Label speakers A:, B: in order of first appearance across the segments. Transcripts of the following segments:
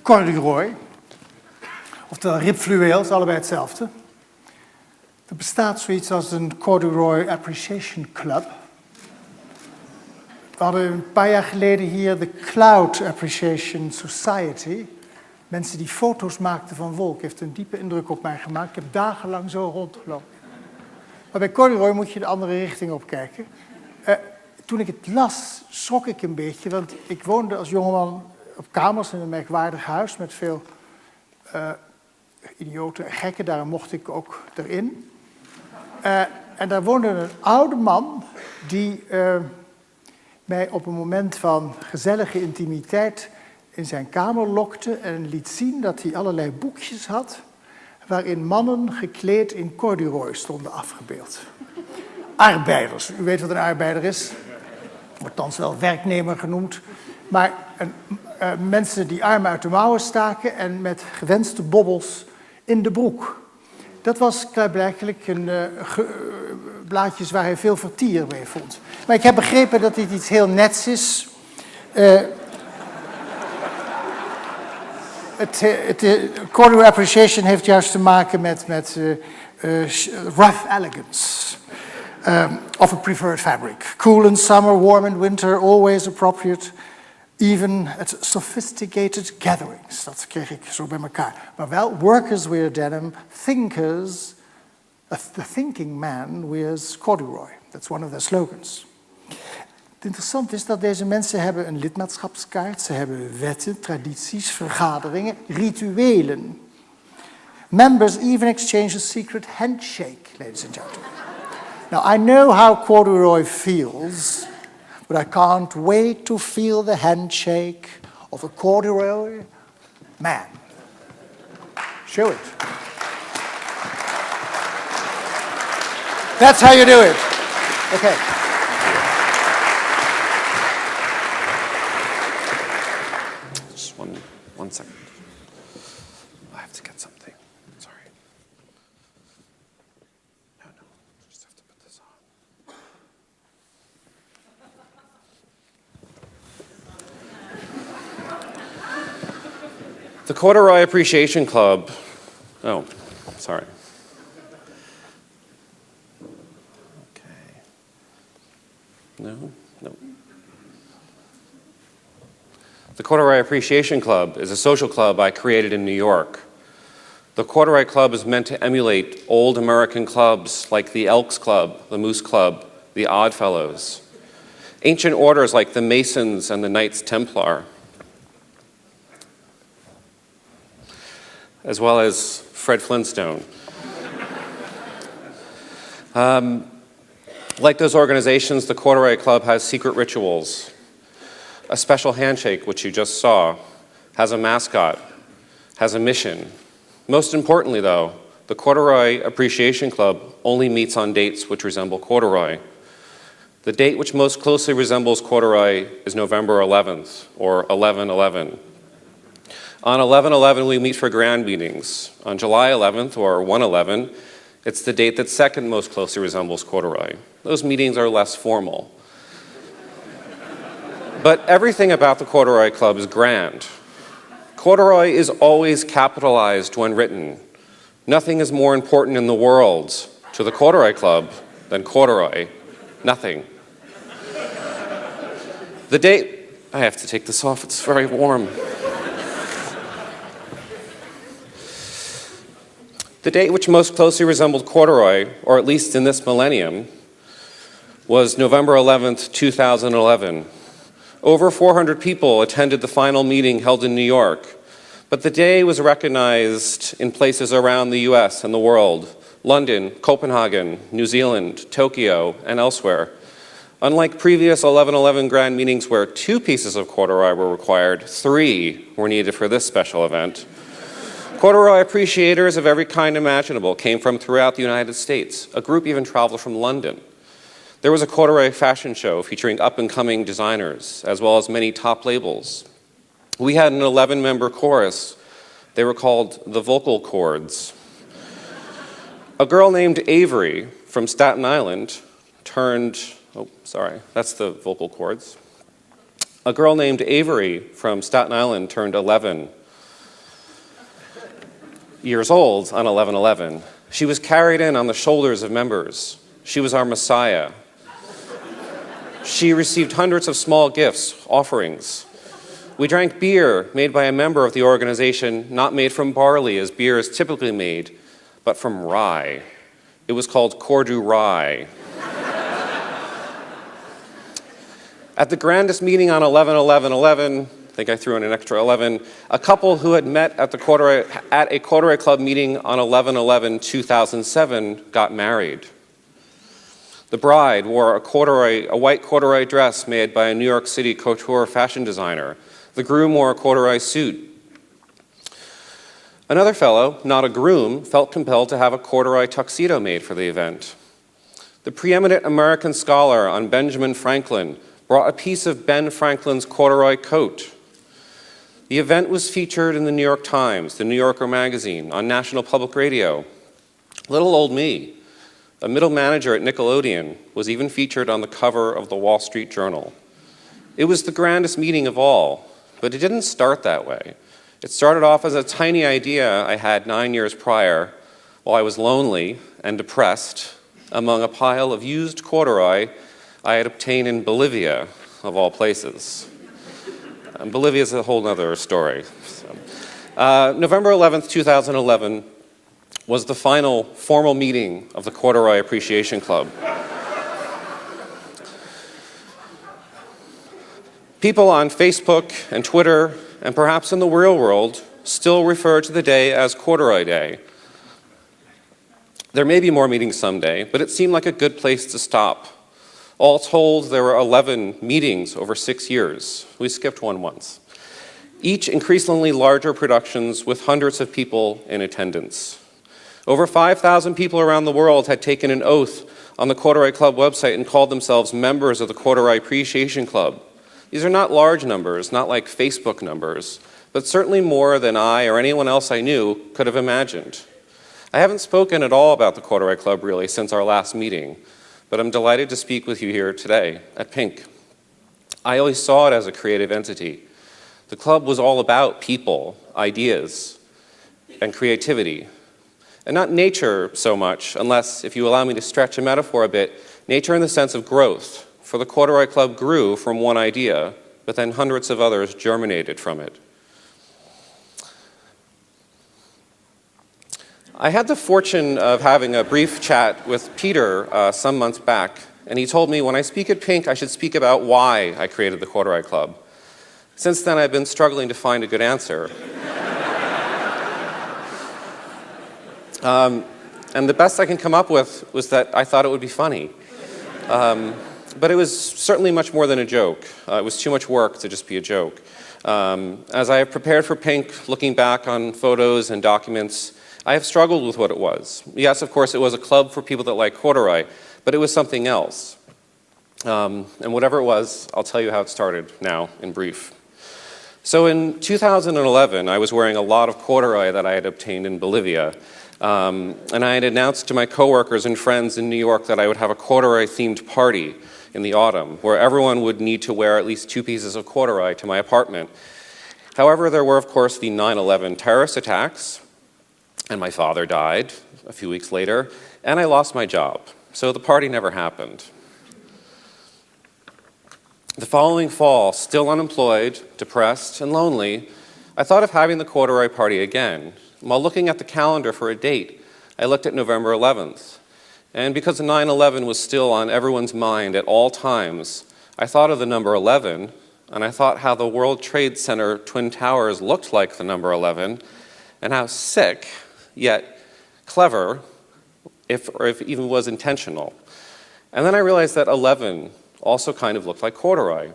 A: corduroy, oftewel ribfluweel, is allebei hetzelfde. Er bestaat zoiets als een Corduroy Appreciation Club. We hadden een paar jaar geleden hier de Cloud Appreciation Society. Mensen die foto's maakten van wolken. Heeft een diepe indruk op mij gemaakt. Ik heb dagenlang zo rondgelopen. Maar bij corduroy moet je de andere richting op kijken. Toen ik het las, schrok ik een beetje. Want ik woonde als jongeman op kamers in een merkwaardig huis met veel idioten en gekken. Daar mocht ik ook erin. En daar woonde een oude man die mij op een moment van gezellige intimiteit in zijn kamer lokte en liet zien dat hij allerlei boekjes had waarin mannen gekleed in corduroy stonden afgebeeld. Arbeiders, u weet wat een arbeider is. Wordt thans wel werknemer genoemd. Maar mensen die armen uit de mouwen staken en met gewenste bobbels in de broek. Dat was klaarblijkelijk blaadjes waar hij veel vertier mee vond. Maar ik heb begrepen dat dit iets heel nets is. Corduroy Appreciation heeft juist te maken met rough elegance. Of a preferred fabric. Cool in summer, warm in winter, always appropriate. Even at sophisticated gatherings. Dat kreeg ik zo bij elkaar. Maar wel, workers wear denim, thinkers, the thinking man wears corduroy. That's one of their slogans. Het interessante is dat deze mensen hebben een lidmaatschapskaart, ze hebben wetten, tradities, vergaderingen, rituelen. Members even exchange a secret handshake, ladies and gentlemen. Now, I know how corduroy feels, but I can't wait to feel the handshake of a corduroy man. Show it. That's how you do it. Okay.
B: Just one second. I have to get something. Sorry. No, just have to put this on. The Corduroy Appreciation Club. Oh, sorry. Okay. No. The Corduroy Appreciation Club is a social club I created in New York. The Corduroy Club is meant to emulate old American clubs like the Elks Club, the Moose Club, the Odd Fellows, ancient orders like the Masons and the Knights Templar, as well as Fred Flintstone. Like those organizations, the Corduroy Club has secret rituals. A special handshake, which you just saw, has a mascot, has a mission. Most importantly, though, the Corduroy Appreciation Club only meets on dates which resemble corduroy. The date which most closely resembles corduroy is November 11th, or 11/11. On 11/11, we meet for grand meetings. On July 11th, or 1/11, it's the date that second most closely resembles corduroy. Those meetings are less formal. But everything about the Corduroy Club is grand. Corduroy is always capitalized when written. Nothing is more important in the world to the Corduroy Club than corduroy. Nothing. The date, I have to take this off, it's very warm. The date which most closely resembled corduroy, or at least in this millennium, was November 11th, 2011. Over 400 people attended the final meeting held in New York, but the day was recognized in places around the US and the world: London, Copenhagen, New Zealand, Tokyo, and elsewhere. Unlike previous 11/11 grand meetings where 2 pieces of corduroy were required, 3 were needed for this special event. Corduroy appreciators of every kind imaginable came from throughout the United States. A group even traveled from London. There was a corduroy fashion show featuring up-and-coming designers, as well as many top labels. We had an 11-member chorus. They were called the Vocal Cords. A girl named Avery from Staten Island that's the vocal cords. A girl named Avery from Staten Island turned 11. years old on 11/11. She was carried in on the shoulders of members. She was our Messiah. She received hundreds of small gifts, offerings. We drank beer made by a member of the organization, not made from barley as beer is typically made, but from rye. It was called Corduroy. At the grandest meeting on 11/11/11, I think I threw in an extra 11, a couple who had met at a Corduroy Club meeting on 11/11/2007 got married. The bride wore a white corduroy dress made by a New York City couture fashion designer. The groom wore a corduroy suit. Another fellow, not a groom, felt compelled to have a corduroy tuxedo made for the event. The preeminent American scholar on Benjamin Franklin brought a piece of Ben Franklin's corduroy coat. The event was featured in the New York Times, the New Yorker magazine, on National Public Radio. Little old me, a middle manager at Nickelodeon, was even featured on the cover of the Wall Street Journal. It was the grandest meeting of all, but it didn't start that way. It started off as a tiny idea I had 9 years prior while I was lonely and depressed among a pile of used corduroy I had obtained in Bolivia, of all places. And Bolivia is a whole other story. November 11th, 2011 was the final formal meeting of the Corduroy Appreciation Club. People on Facebook and Twitter, and perhaps in the real world, still refer to the day as Corduroy Day. There may be more meetings someday, but it seemed like a good place to stop. All told, there were 11 meetings over 6 years. We skipped one once. Each increasingly larger productions with hundreds of people in attendance. Over 5,000 people around the world had taken an oath on the Corduroy Club website and called themselves members of the Corduroy Appreciation Club. These are not large numbers, not like Facebook numbers, but certainly more than I or anyone else I knew could have imagined. I haven't spoken at all about the Corduroy Club really since our last meeting, but I'm delighted to speak with you here today at PINC. I always saw it as a creative entity. The club was all about people, ideas, and creativity. And not nature so much, unless, if you allow me to stretch a metaphor a bit, nature in the sense of growth. For the Corduroy Club grew from one idea, but then hundreds of others germinated from it. I had the fortune of having a brief chat with Peter some months back, and he told me when I speak at PINC, I should speak about why I created the Corduroy Club. Since then, I've been struggling to find a good answer. And the best I can come up with was that I thought it would be funny. But it was certainly much more than a joke. It was too much work to just be a joke. As I have prepared for PINC, looking back on photos and documents, I have struggled with what it was. Yes, of course, it was a club for people that like corduroy, but it was something else. And whatever it was, I'll tell you how it started now in brief. So in 2011, I was wearing a lot of corduroy that I had obtained in Bolivia. And I had announced to my coworkers and friends in New York that I would have a corduroy-themed party in the autumn, where everyone would need to wear at least 2 pieces of corduroy to my apartment. However, there were, of course, the 9/11 terrorist attacks, and my father died a few weeks later, and I lost my job, so the party never happened. The following fall, still unemployed, depressed, and lonely, I thought of having the corduroy party again. While looking at the calendar for a date, I looked at November 11th. And because the 9/11 was still on everyone's mind at all times, I thought of the number 11, and I thought how the World Trade Center Twin Towers looked like the number 11, and how sick, yet clever, if even was intentional. And then I realized that 11 also kind of looked like corduroy.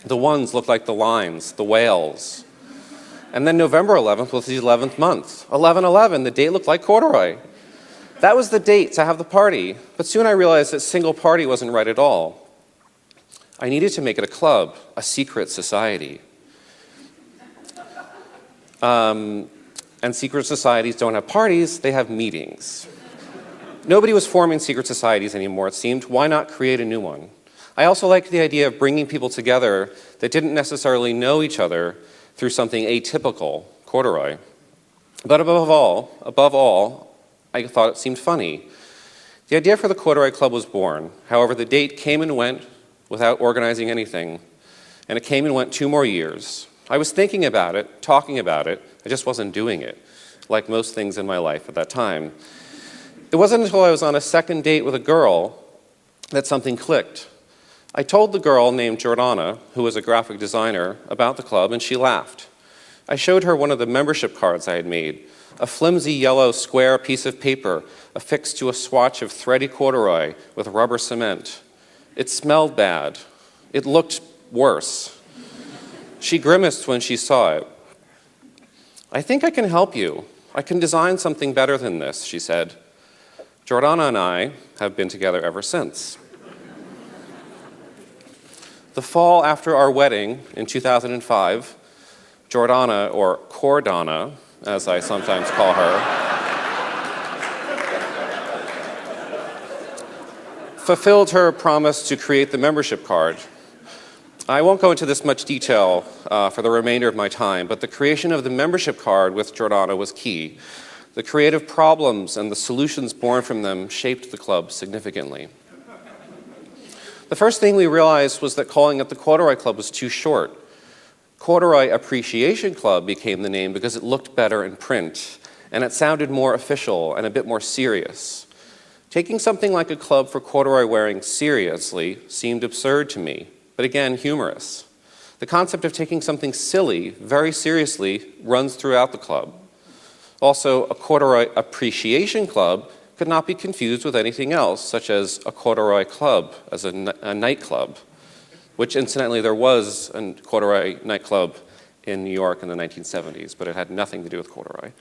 B: The ones looked like the lines, the whales. And then November 11th was the 11th month. 11/11, the date looked like corduroy. That was the date to have the party, but soon I realized that single party wasn't right at all. I needed to make it a club, a secret society. And secret societies don't have parties, they have meetings. Nobody was forming secret societies anymore, it seemed. Why not create a new one? I also liked the idea of bringing people together that didn't necessarily know each other through something atypical, corduroy. But above all, I thought it seemed funny. The idea for the Corduroy Club was born. However, the date came and went without organizing anything, and it came and went 2 more years. I was thinking about it, talking about it, I just wasn't doing it, like most things in my life at that time. It wasn't until I was on a second date with a girl that something clicked. I told the girl named Jordana, who was a graphic designer, about the club, and she laughed. I showed her one of the membership cards I had made, a flimsy yellow square piece of paper affixed to a swatch of thready corduroy with rubber cement. It smelled bad. It looked worse. She grimaced when she saw it. "I think I can help you. I can design something better than this," she said. Jordana and I have been together ever since. The fall after our wedding in 2005, Jordana, or Cordana, as I sometimes call her, fulfilled her promise to create the membership card. I won't go into this much detail for the remainder of my time, but the creation of the membership card with Jordana was key. The creative problems and the solutions born from them shaped the club significantly. The first thing we realized was that calling it the Corduroy Club was too short. Corduroy Appreciation Club became the name because it looked better in print, and it sounded more official and a bit more serious. Taking something like a club for corduroy wearing seriously seemed absurd to me, but again, humorous. The concept of taking something silly very seriously runs throughout the club. Also, a Corduroy Appreciation Club could not be confused with anything else, such as a corduroy club, as a nightclub, which incidentally there was a corduroy nightclub in New York in the 1970s, but it had nothing to do with corduroy.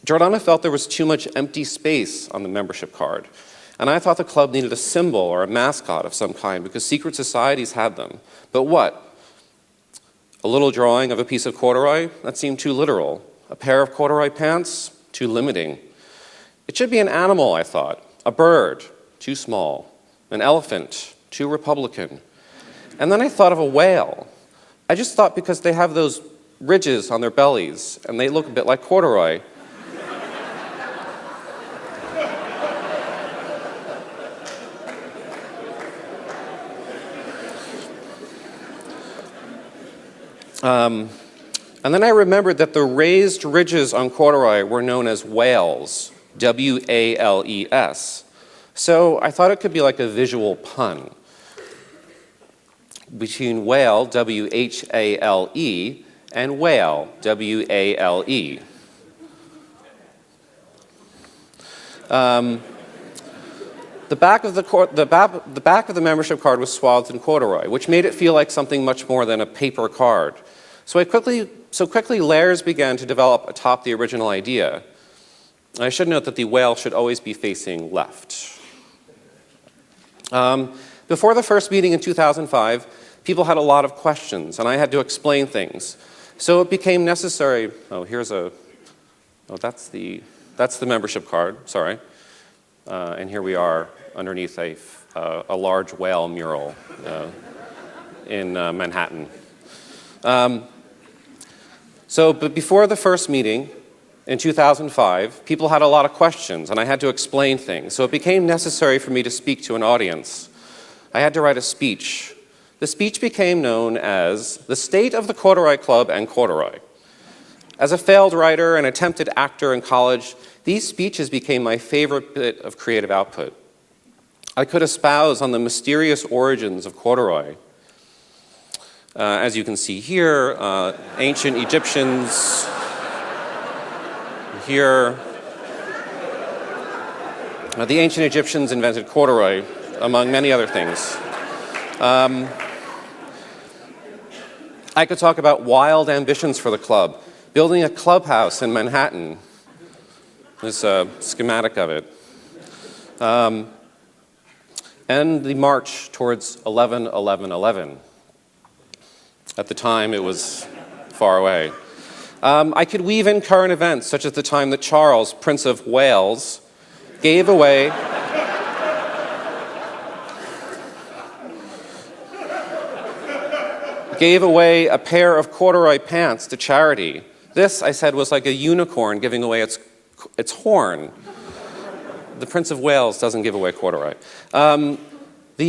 B: Jordana felt there was too much empty space on the membership card, and I thought the club needed a symbol or a mascot of some kind because secret societies had them. But what? A little drawing of a piece of corduroy? That seemed too literal. A pair of corduroy pants? Too limiting. It should be an animal, I thought. A bird? Too small. An elephant? Too Republican. And then I thought of a whale. I just thought because they have those ridges on their bellies and they look a bit like corduroy. And then I remembered that the raised ridges on corduroy were known as whales, W-A-L-E-S. So I thought it could be like a visual pun between whale, W-H-A-L-E, and whale, W-A-L-E. The back of the membership card was swathed in corduroy, which made it feel like something much more than a paper card. So quickly layers began to develop atop the original idea. I should note that the whale should always be facing left. Before the first meeting in 2005, people had a lot of questions, and I had to explain things. So it became necessary. That's the membership card. Sorry. And here we are underneath a large whale mural in Manhattan. But before the first meeting in 2005, people had a lot of questions, and I had to explain things. So it became necessary for me to speak to an audience. I had to write a speech. The speech became known as The State of the Corduroy Club and Corduroy. As a failed writer and attempted actor in college, these speeches became my favorite bit of creative output. I could espouse on the mysterious origins of corduroy. As you can see here, ancient Egyptians. Here, the ancient Egyptians invented corduroy, among many other things. I could talk about wild ambitions for the club, building a clubhouse in Manhattan. There's a schematic of it. And the march towards 11-11-11. At the time, it was far away. I could weave in current events, such as the time that Charles, Prince of Wales, gave away a pair of corduroy pants to charity. This, I said, was like a unicorn giving away its horn. The Prince of Wales doesn't give away corduroy. The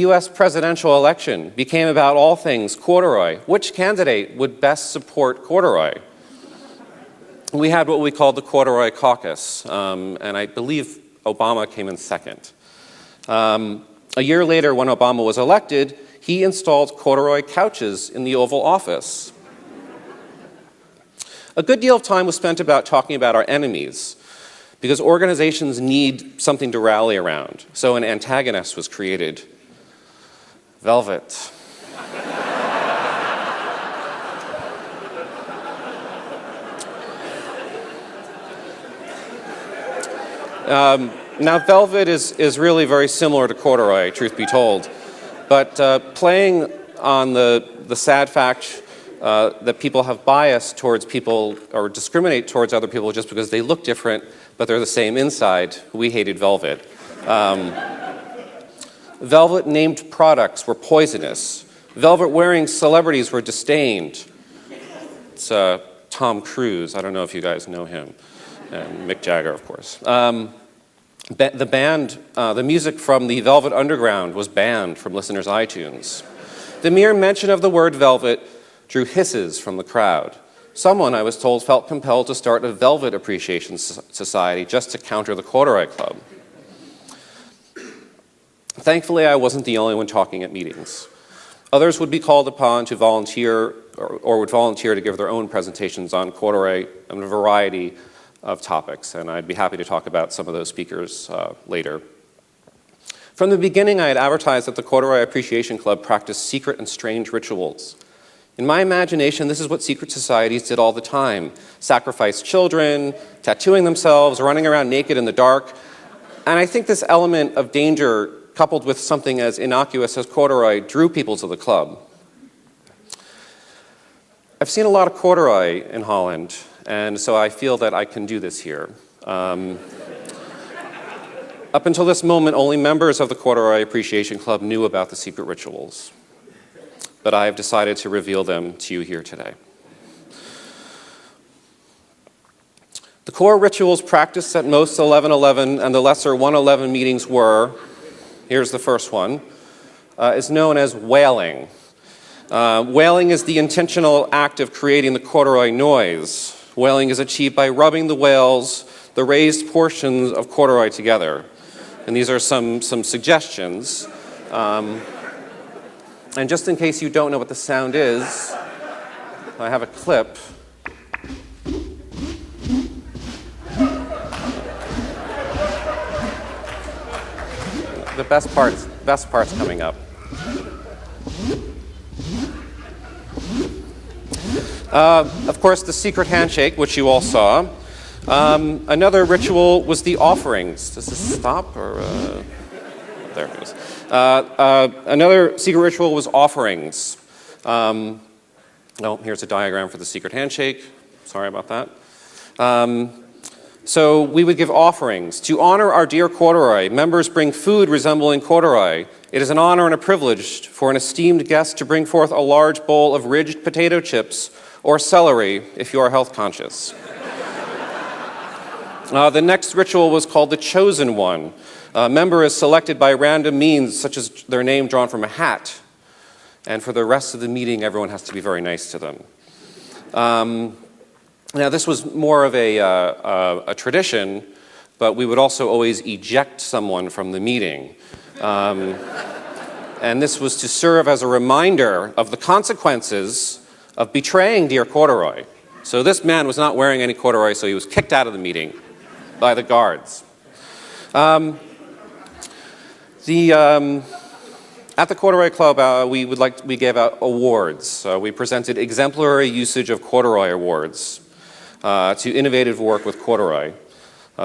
B: US presidential election became about all things corduroy. Which candidate would best support corduroy? We had what we called the Corduroy Caucus, and I believe Obama came in second. A year later, when Obama was elected, he installed corduroy couches in the Oval Office. A good deal of time was spent talking about our enemies, because organizations need something to rally around. So an antagonist was created. Velvet. Now, velvet is really very similar to corduroy, truth be told. But playing on the sad fact that people have bias towards people or discriminate towards other people just because they look different, but they're the same inside, we hated velvet. Velvet-named products were poisonous. Velvet-wearing celebrities were disdained. It's Tom Cruise. I don't know if you guys know him. And Mick Jagger, of course. The music from the Velvet Underground was banned from listeners' iTunes. The mere mention of the word velvet drew hisses from the crowd. Someone, I was told, felt compelled to start a Velvet Appreciation Society just to counter the Corduroy Club. Thankfully, I wasn't the only one talking at meetings. Others would be called upon to volunteer or would volunteer to give their own presentations on corduroy and a variety of topics, and I'd be happy to talk about some of those speakers later. From the beginning, I had advertised that the Corduroy Appreciation Club practiced secret and strange rituals. In my imagination, this is what secret societies did all the time: sacrifice children, tattooing themselves, running around naked in the dark. And I think this element of danger, coupled with something as innocuous as corduroy, drew people to the club. I've seen a lot of corduroy in Holland, and so I feel that I can do this here. Up until this moment, only members of the Corduroy Appreciation Club knew about the secret rituals, but I have decided to reveal them to you here today. The core rituals practiced at most 1111 and the lesser 111 meetings were, here's the first one, is known as wailing. Wailing is the intentional act of creating the corduroy noise. Wailing is achieved by rubbing the wales, the raised portions of corduroy together. And these are some suggestions. And just in case you don't know what the sound is, I have a clip. The best part's coming up. Of course, the secret handshake, which you all saw. Another ritual was the offerings. Does this stop? Or there it goes. Another secret ritual was offerings. Here's a diagram for the secret handshake. Sorry about that. So we would give offerings. To honor our dear corduroy, members bring food resembling corduroy. It is an honor and a privilege for an esteemed guest to bring forth a large bowl of ridged potato chips or celery if you are health conscious. The next ritual was called the chosen one. A member is selected by random means, such as their name drawn from a hat. And for the rest of the meeting, everyone has to be very nice to them. Now, this was more of a tradition, but we would also always eject someone from the meeting. And this was to serve as a reminder of the consequences of betraying dear corduroy. So this man was not wearing any corduroy, so he was kicked out of the meeting by the guards. At the Corduroy Club, we gave out awards. We presented exemplary usage of corduroy awards to innovative work with corduroy.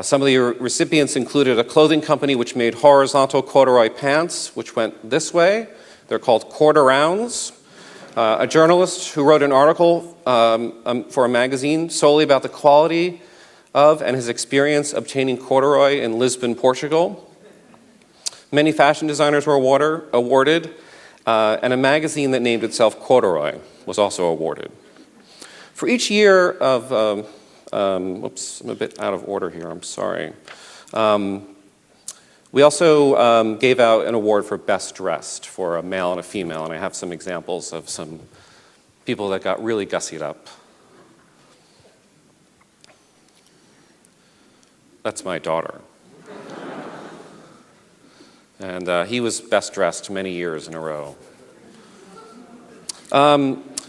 B: Some of the recipients included a clothing company which made horizontal corduroy pants, which went this way. They're called Cordurounds. A journalist who wrote an article for a magazine solely about the quality of and his experience obtaining corduroy in Lisbon, Portugal. Many fashion designers were awarded, and a magazine that named itself Corduroy was also awarded. For each year of, whoops, I'm a bit out of order here, I'm sorry. We also gave out an award for Best Dressed for a male and a female, and I have some examples of some people that got really gussied up. That's my daughter. And he was Best Dressed many years in a row.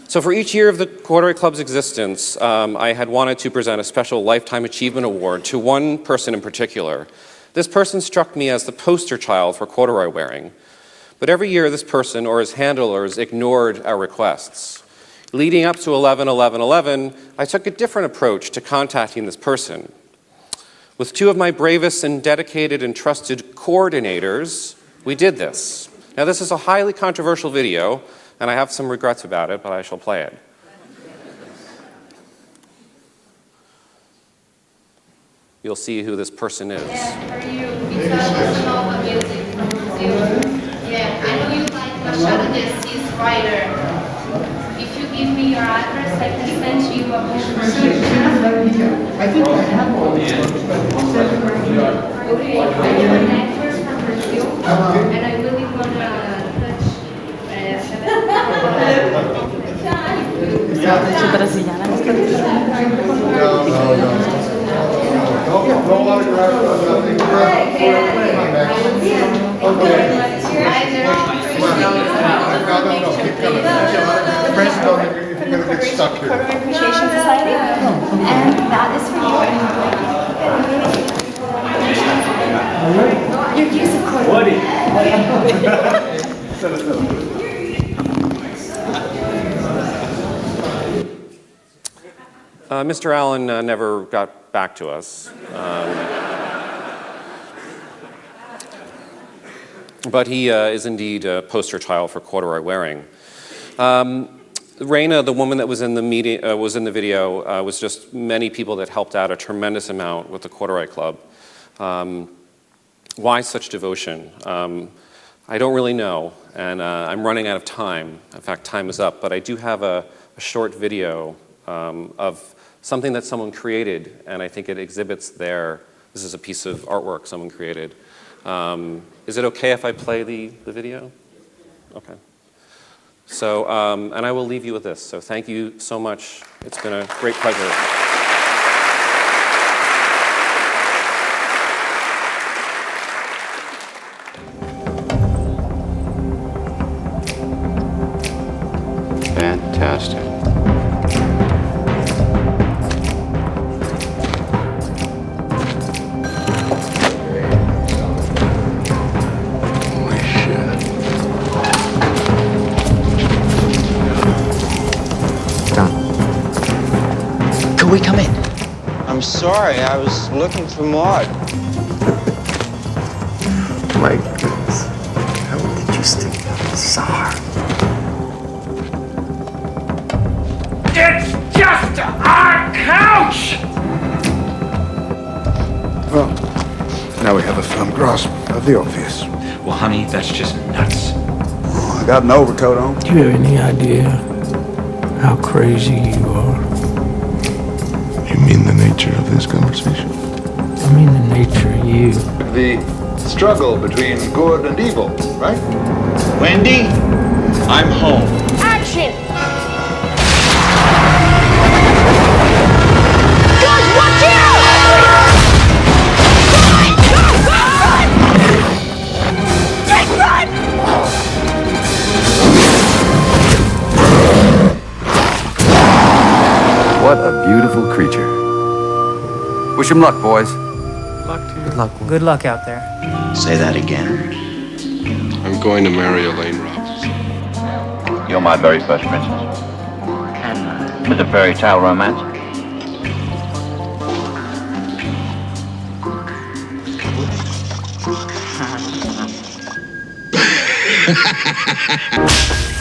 B: So for each year of the Corduroy Club's existence, I had wanted to present a special Lifetime Achievement Award to one person in particular. This person struck me as the poster child for corduroy wearing. But every year this person or his handlers ignored our requests. Leading up to 11/11/11, I took a different approach to contacting this person. With two of my bravest and dedicated and trusted coordinators, we did this. Now this is a highly controversial video, and I have some regrets about it, but I shall play it. You'll see who this person is.
C: Yeah, are you? Because it's not music from Brazil. Yeah, I know you like Machado de Assis writer. If you give me your address, I can send you a book for you.
D: I think I have all the
C: Okay, I have an actress from Brazil, and I really want to touch.
D: No autograph, nothing. Keep coming. Friends don't, you're gonna get stuck here.
E: Corduroy Appreciation Society, and that is for you. Your use of corduroy.
B: Mr. Allen never got back to us. But he is indeed a poster child for corduroy wearing. Raina, the woman that was in the video, was just many people that helped out a tremendous amount with the Corduroy Club. Why such devotion? I don't really know, and I'm running out of time. In fact, time is up, but I do have a short video of something that someone created, and I think it exhibits this is a piece of artwork someone created. Is it okay if I play the video? Okay. So, and I will leave you with this. So thank you so much. It's been a great pleasure.
F: Fantastic.
G: Could we come in?
H: I'm sorry, I was looking for Maud.
F: My goodness. How did you stick that bizarre?
I: It's just our couch!
D: Well, now we have a firm grasp of the obvious.
I: Well, honey, that's just nuts.
D: I got an overcoat on.
J: Do you have any idea how crazy you are?
D: You mean the nature of this conversation?
J: I mean the nature of you.
K: The struggle between good and evil, right?
I: Wendy, I'm home.
E: Action! Guys, watch out! Run! Run! Run!
F: What a beautiful creature. Wish him luck, boys.
G: Good luck out there.
I: Say that again.
K: I'm going to marry Elaine Robinson.
F: You're my very first princess.
G: And
F: It's a fairy tale romance.
I: Ha ha ha.